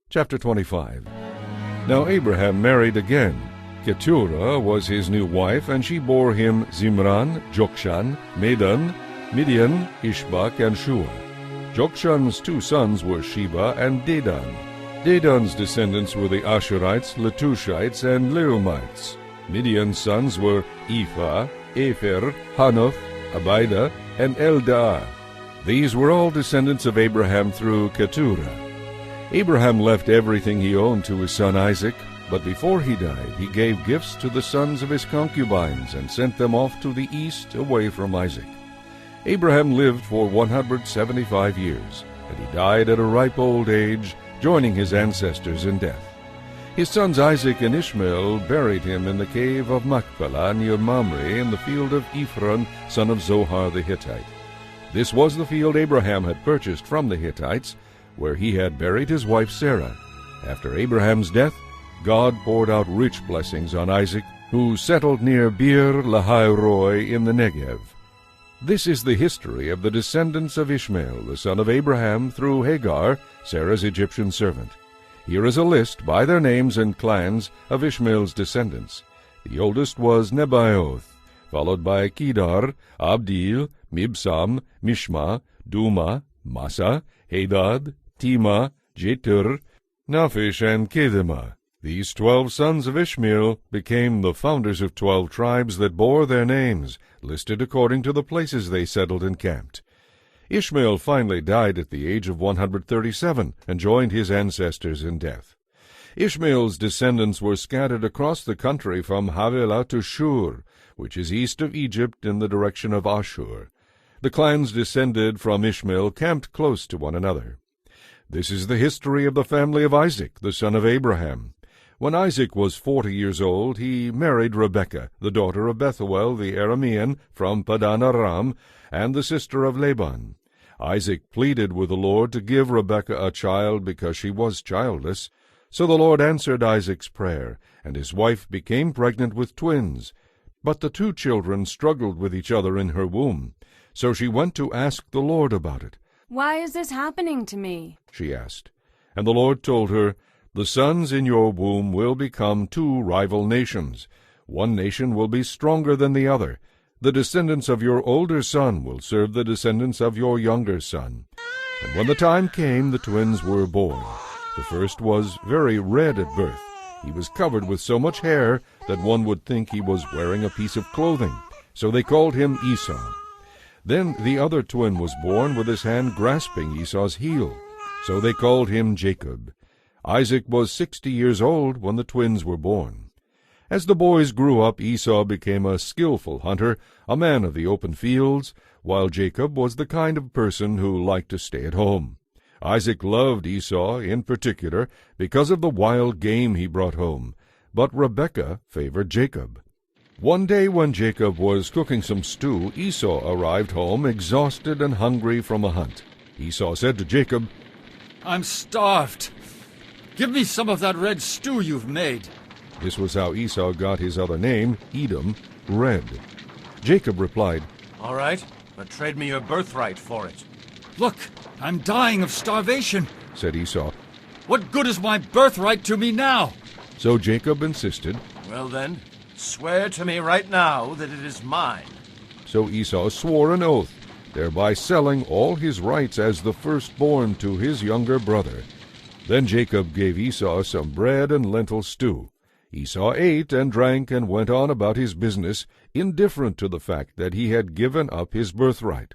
Chapter 25. Now Abraham married again. Keturah was his new wife, and she bore him Zimran, Jokshan, Medan, Midian, Ishbak, and Shua. Jokshan's two sons were Sheba and Dedan. Dedan's descendants were the Asherites, Letushites, and Leumites. Midian's sons were Ephah, Epher, Hanoch, Abida, and Eldaah. These were all descendants of Abraham through Keturah. Abraham left everything he owned to his son Isaac, but before he died he gave gifts to the sons of his concubines and sent them off to the east away from Isaac. Abraham lived for 175 years, and he died at a ripe old age, joining his ancestors in death. His sons Isaac and Ishmael buried him in the cave of Machpelah near Mamre in the field of Ephron, son of Zohar the Hittite. This was the field Abraham had purchased from the Hittites, where he had buried his wife Sarah. After Abraham's death, God poured out rich blessings on Isaac, who settled near Beer Lahai-roi in the Negev. This is the history of the descendants of Ishmael, the son of Abraham, through Hagar, Sarah's Egyptian servant. Here is a list by their names and clans of Ishmael's descendants. The oldest was Nebaioth, followed by Kedar, Abdil, Mibsam, Mishma, Duma, Massa, Hadad, Tema, Jetur, Naphish, and Kedemah. These 12 sons of Ishmael became the founders of 12 tribes that bore their names, listed according to the places they settled and camped. Ishmael finally died at the age of 137 and joined his ancestors in death. Ishmael's descendants were scattered across the country from Havilah to Shur, which is east of Egypt in the direction of Ashur. The clans descended from Ishmael camped close to one another. This is the history of the family of Isaac, the son of Abraham. When Isaac was 40 years old, he married Rebekah, the daughter of Bethuel the Aramean from Padan Aram, and the sister of Laban. Isaac pleaded with the Lord to give Rebekah a child because she was childless. So the Lord answered Isaac's prayer, and his wife became pregnant with twins. But the two children struggled with each other in her womb. So she went to ask the Lord about it. "Why is this happening to me?" she asked. And the Lord told her, "The sons in your womb will become 2 rival nations. One nation will be stronger than the other. The descendants of your older son will serve the descendants of your younger son." And when the time came, the twins were born. The first was very red at birth. He was covered with so much hair that one would think he was wearing a piece of clothing. So they called him Esau. Then the other twin was born with his hand grasping Esau's heel. So they called him Jacob. Isaac was 60 years old when the twins were born. As the boys grew up, Esau became a skillful hunter, a man of the open fields, while Jacob was the kind of person who liked to stay at home. Isaac loved Esau in particular because of the wild game he brought home, but Rebekah favored Jacob. One day when Jacob was cooking some stew, Esau arrived home exhausted and hungry from a hunt. Esau said to Jacob, "I'm starved. Give me some of that red stew you've made." This was how Esau got his other name, Edom, red. Jacob replied, "All right, but trade me your birthright for it." "Look, I'm dying of starvation," said Esau. "What good is my birthright to me now?" So Jacob insisted. "Well then, swear to me right now that it is mine." So Esau swore an oath, thereby selling all his rights as the firstborn to his younger brother. Then Jacob gave Esau some bread and lentil stew. Esau ate and drank and went on about his business, indifferent to the fact that he had given up his birthright.